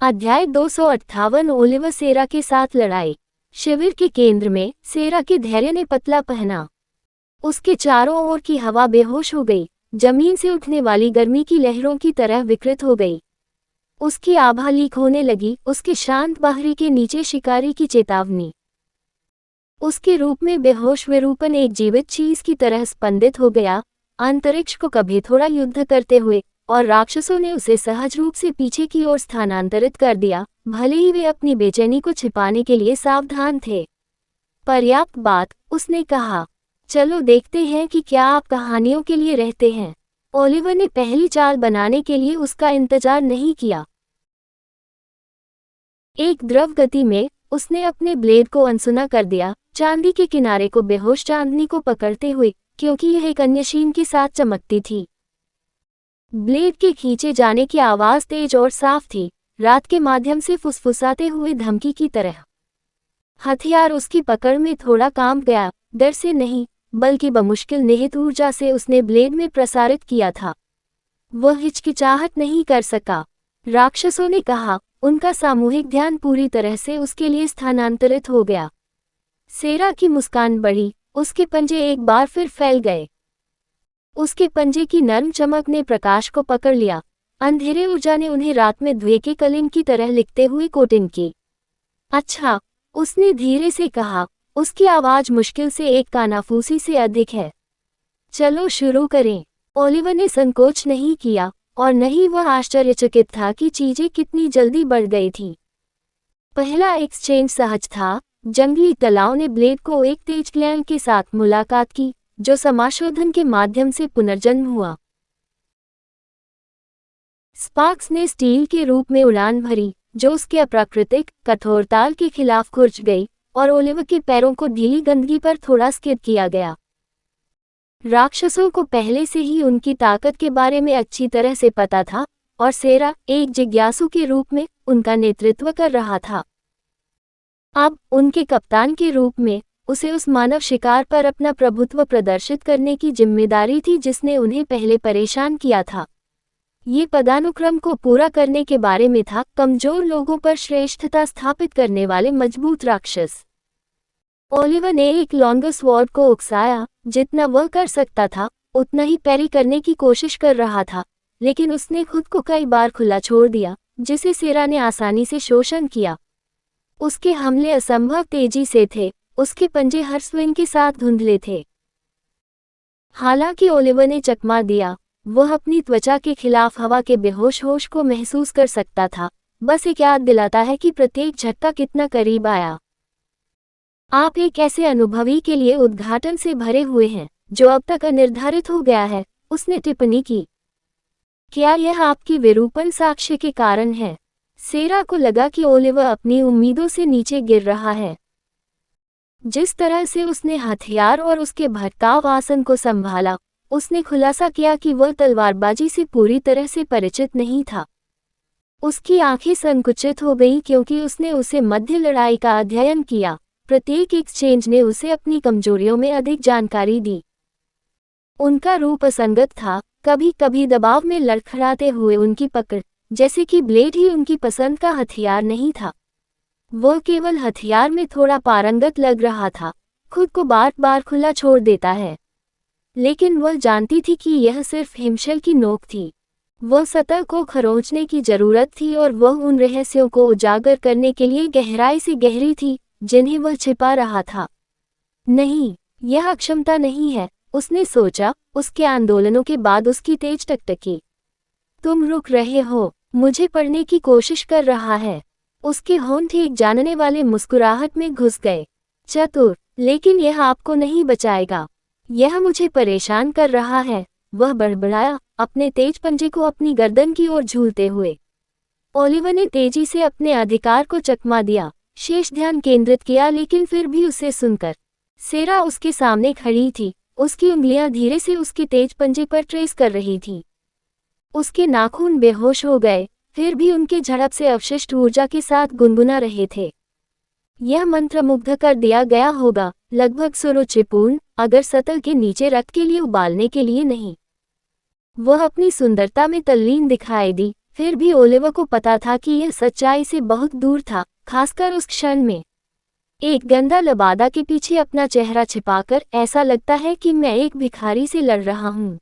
अध्याय 258 ओलिवर सेरा के साथ लड़ाई। शिविर के केंद्र में सेरा के धैर्य ने पतला पहना। उसके चारों ओर की हवा बेहोश हो गई, जमीन से उठने वाली गर्मी की लहरों की तरह विकृत हो गई। उसकी आभा लीक होने लगी, उसके शांत बाहरी के नीचे शिकारी की चेतावनी। उसके रूप में बेहोश विरूपन एक जीवित चीज की तरह स्पंदित हो गया, अंतरिक्ष को कभी थोड़ा युद्ध करते हुए, और राक्षसों ने उसे सहज रूप से पीछे की ओर स्थानांतरित कर दिया, भले ही वे अपनी बेचैनी को छिपाने के लिए सावधान थे। पर्याप्त बात, उसने कहा। चलो देखते हैं कि क्या आप कहानियों के लिए रहते हैं। ओलिवर ने पहली चाल बनाने के लिए उसका इंतजार नहीं किया। एक द्रव गति में उसने अपने ब्लेड को अनसुना कर दिया, चांदी के किनारे को बेहोश चांदनी को पकड़ते हुए, क्योंकि यह एक अन्य शीन के साथ चमकती थी। ब्लेड के खींचे जाने की आवाज तेज और साफ थी, रात के माध्यम से फुसफुसाते हुए धमकी की तरह। हथियार उसकी पकड़ में थोड़ा काम गया, डर से नहीं, बल्कि बमुश्किल निहित ऊर्जा से उसने ब्लेड में प्रसारित किया था। वह हिचकिचाहट नहीं कर सका। राक्षसों ने कहा, उनका सामूहिक ध्यान पूरी तरह से उसके लिए स्थानांतरित हो गया। सेरा की मुस्कान बढ़ी, उसके पंजे एक बार फिर फैल गए। उसके पंजे की नर्म चमक ने प्रकाश को पकड़ लिया, अंधेरे ऊर्जा ने उन्हें रात में धुएं के कलिंग की तरह लिखते हुए कोटिंग की। अच्छा, उसने धीरे से कहा, उसकी आवाज मुश्किल से एक कानाफूसी से अधिक है। चलो शुरू करें। ओलिवर ने संकोच नहीं किया, और न ही वह आश्चर्यचकित था कि चीजें कितनी जल्दी बढ़ गई थीं। पहला एक्सचेंज सहज था। जंगली तलाव ने ब्लेड को एक तेज क्लैंग के साथ मुलाकात की, जो समाशोधन के माध्यम से पुनर्जन्म हुआ। स्पार्क्स ने स्टील के रूप में उड़ान भरी, जो उसके अप्राकृतिक कठोर ताल के खिलाफ खुर्च गई, और ओलिवर के पैरों को ढीली गंदगी पर थोड़ा स्किड किया गया। राक्षसों को पहले से ही उनकी ताकत के बारे में अच्छी तरह से पता था, और सेरा एक जिज्ञासु के रूप में उनका नेतृत्व कर रहा था। अब उनके कप्तान के रूप में उसे उस मानव शिकार पर अपना प्रभुत्व प्रदर्शित करने की जिम्मेदारी थी जिसने उन्हें पहले परेशान किया था। ये पदानुक्रम को पूरा करने के बारे में था, कमजोर लोगों पर श्रेष्ठता स्थापित करने वाले मजबूत राक्षस। ओलिवर ने एक लॉन्गर स्वॉर्ड को उकसाया, जितना वह कर सकता था उतना ही पैरी करने की कोशिश कर रहा था, लेकिन उसने खुद को कई बार खुला छोड़ दिया, जिसे सेरा ने आसानी से शोषण किया। उसके हमले असंभव तेजी से थे, उसके पंजे हर स्विंग के साथ धुंधले थे। हालांकि ओलिवर ने चकमा दिया, वह अपनी त्वचा के खिलाफ हवा के बेहोश होश को महसूस कर सकता था, बस एक याद दिलाता है कि प्रत्येक झटका कितना करीब आया। आप एक ऐसे अनुभवी के लिए उद्घाटन से भरे हुए हैं, जो अब तक अनिर्धारित हो गया है, उसने टिप्पणी की। क्या यह आपकी विरूपण साक्ष्य के कारण है? सेरा को लगा कि ओलिवर अपनी उम्मीदों से नीचे गिर रहा है। जिस तरह से उसने हथियार और उसके भटकाव आसन को संभाला, उसने खुलासा किया कि वह तलवारबाजी से पूरी तरह से परिचित नहीं था। उसकी आंखें संकुचित हो गईं क्योंकि उसने उसे मध्य लड़ाई का अध्ययन किया। प्रत्येक एक्सचेंज ने उसे अपनी कमजोरियों में अधिक जानकारी दी। उनका रूप असंगत था, कभी कभी दबाव में लड़खड़ाते हुए उनकी पकड़, जैसे कि ब्लेड ही उनकी पसंद का हथियार नहीं था। वह केवल हथियार में थोड़ा पारंगत लग रहा था, खुद को बार बार खुला छोड़ देता है। लेकिन वह जानती थी कि यह सिर्फ हिमशल की नोक थी। वह सतह को खरोंचने की जरूरत थी, और वह उन रहस्यों को उजागर करने के लिए गहराई से गहरी थी जिन्हें वह छिपा रहा था। नहीं, यह अक्षमता नहीं है, उसने सोचा। उसके आंदोलनों के बाद उसकी तेज टकटकी। तुम रुक रहे हो, मुझे पढ़ने की कोशिश कर रहा है। उसके होंठ एक जानने वाले मुस्कुराहट में घुस गए। चतुर, लेकिन यह आपको नहीं बचाएगा। यह मुझे परेशान कर रहा है, वह बड़बड़ाया, अपने तेज पंजे को अपनी गर्दन की ओर झूलते हुए। ओलिवर ने तेजी से अपने अधिकार को चकमा दिया, शेष ध्यान केंद्रित किया, लेकिन फिर भी उसे सुनकर। सेरा उसके सामने खड़ी थी, उसकी उंगलियां धीरे से उसके तेज पंजे पर ट्रेस कर रही थीं। उसके नाखून बेहोश हो गए, फिर भी उनके झड़प से अवशिष्ट ऊर्जा के साथ गुनगुना रहे थे। यह मंत्र मुग्ध कर दिया गया होगा, लगभग सुरुचिपूर्ण, अगर सतह के नीचे रक्त के लिए उबालने के लिए नहीं। वह अपनी सुंदरता में तल्लीन दिखाई दी, फिर भी ओलिवर को पता था कि यह सच्चाई से बहुत दूर था, खासकर उस क्षण में। एक गंदा लबादा के पीछे अपना चेहरा छिपाकर ऐसा लगता है कि मैं एक भिखारी से लड़ रहा हूँ।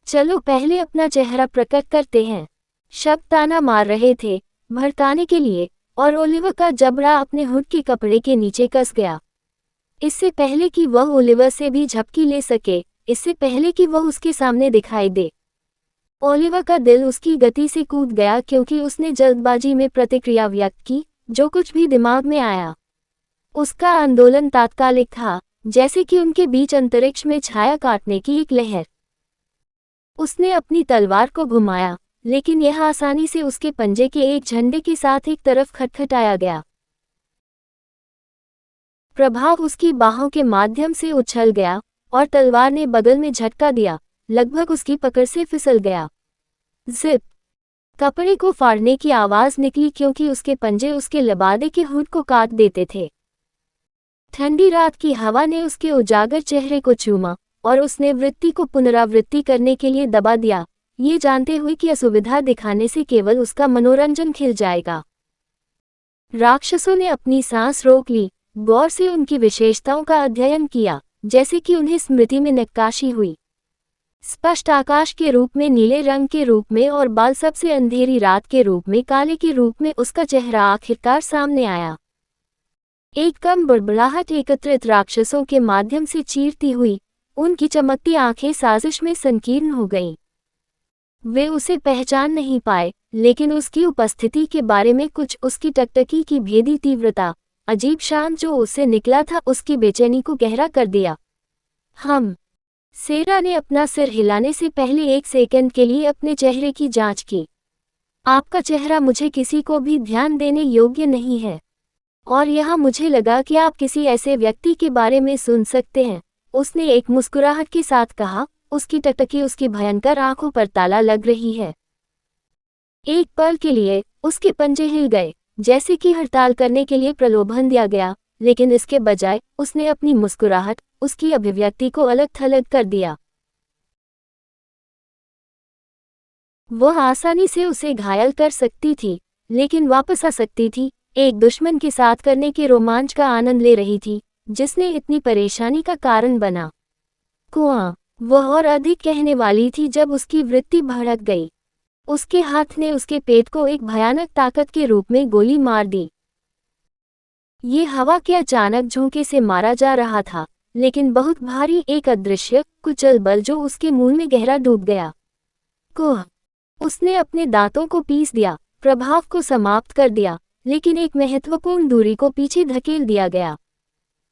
चलो पहले अपना चेहरा प्रकट करते हैं। शब्द ताना मार रहे थे, भड़काने के लिए, और ओलिवर का जबड़ा अपने हुड के कपड़े के नीचे कस गया। इससे पहले कि वह ओलिवर से भी झपकी ले सके, इससे पहले कि वह उसके सामने दिखाई दे, ओलिवर का दिल उसकी गति से कूद गया क्योंकि उसने जल्दबाजी में प्रतिक्रिया व्यक्त की, जो कुछ भी दिमाग में आया। उसका आंदोलन तात्कालिक था, जैसे कि उनके बीच अंतरिक्ष में छाया काटने की एक लहर। उसने अपनी तलवार को घुमाया, लेकिन यह आसानी से उसके पंजे के एक झंडे के साथ एक तरफ खटखटाया गया। प्रभाव उसकी बाहों के माध्यम से उछल गया और तलवार ने बगल में झटका दिया, लगभग उसकी पकड़ से फिसल गया। जिप! कपड़े को फाड़ने की आवाज निकली क्योंकि उसके पंजे उसके लबादे के हुड को काट देते थे। ठंडी रात की हवा ने उसके उजागर चेहरे को चूमा और उसने वृत्ति को पुनरावृत्ति करने के लिए दबा दिया, ये जानते हुए कि असुविधा दिखाने से केवल उसका मनोरंजन खिल जाएगा। राक्षसों ने अपनी सांस रोक ली, गौर से उनकी विशेषताओं का अध्ययन किया, जैसे कि उन्हें स्मृति में नक्काशी हुई। स्पष्ट आकाश के रूप में, नीले रंग के रूप में और बाल सबसे अंधेरी रात के रूप में, काले के रूप में उसका चेहरा आखिरकार सामने आया। एक कम बड़बड़ाहट एकत्रित राक्षसों के माध्यम से चीरती हुई, उनकी चमकती आंखें साजिश में संकीर्ण हो गईं। वे उसे पहचान नहीं पाए, लेकिन उसकी उपस्थिति के बारे में कुछ, उसकी टकटकी की भेदी तीव्रता, अजीब शांत जो उससे निकला था, उसकी बेचैनी को गहरा कर दिया। सेरा ने अपना सिर हिलाने से पहले एक सेकंड के लिए अपने चेहरे की जांच की। आपका चेहरा मुझे किसी को भी ध्यान देने योग्य नहीं है, और यहाँ मुझे लगा कि आप किसी ऐसे व्यक्ति के बारे में सुन सकते हैं, उसने एक मुस्कुराहट के साथ कहा, उसकी टकटकी उसकी भयंकर आंखों पर ताला लग रही है। एक पल के लिए उसके पंजे हिल गए, जैसे कि हड़ताल करने के लिए प्रलोभन दिया गया, लेकिन इसके बजाय उसने अपनी मुस्कुराहट, उसकी अभिव्यक्ति को अलग थलग कर दिया। वह आसानी से उसे घायल कर सकती थी, लेकिन वापस आ सकती थी, एक दुश्मन के साथ करने के रोमांच का आनंद ले रही थी, जिसने इतनी परेशानी का कारण बना। कुआं! वह और अधिक कहने वाली थी जब उसकी वृत्ति भड़क गई। उसके हाथ ने उसके पेट को एक भयानक ताकत के रूप में गोली मार दी। ये हवा के अचानक झोंके से मारा जा रहा था, लेकिन बहुत भारी, एक अदृश्य, कुचल बल जो उसके मुंह में गहरा डूब गया। कुह! उसने अपने दांतों को पीस दिया, प्रभाव को समाप्त कर दिया, लेकिन एक महत्वपूर्ण दूरी को पीछे धकेल दिया गया।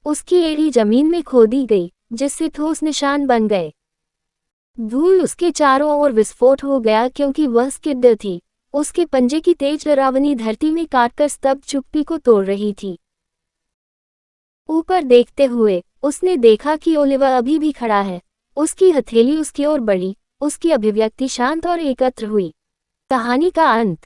उसकी एड़ी जमीन में खोदी गई, जिससे ठोस निशान बन गए। धूल उसके चारों ओर विस्फोट हो गया क्योंकि वह स्किड्ड थी, उसके पंजे की तेज डरावनी धरती में काटकर स्तब्ध चुप्पी को तोड़ रही थी। ऊपर देखते हुए उसने देखा कि ओलिवर अभी भी खड़ा है, उसकी हथेली उसकी ओर बढ़ी, उसकी अभिव्यक्ति शांत और एकत्र हुई। कहानी का अंत।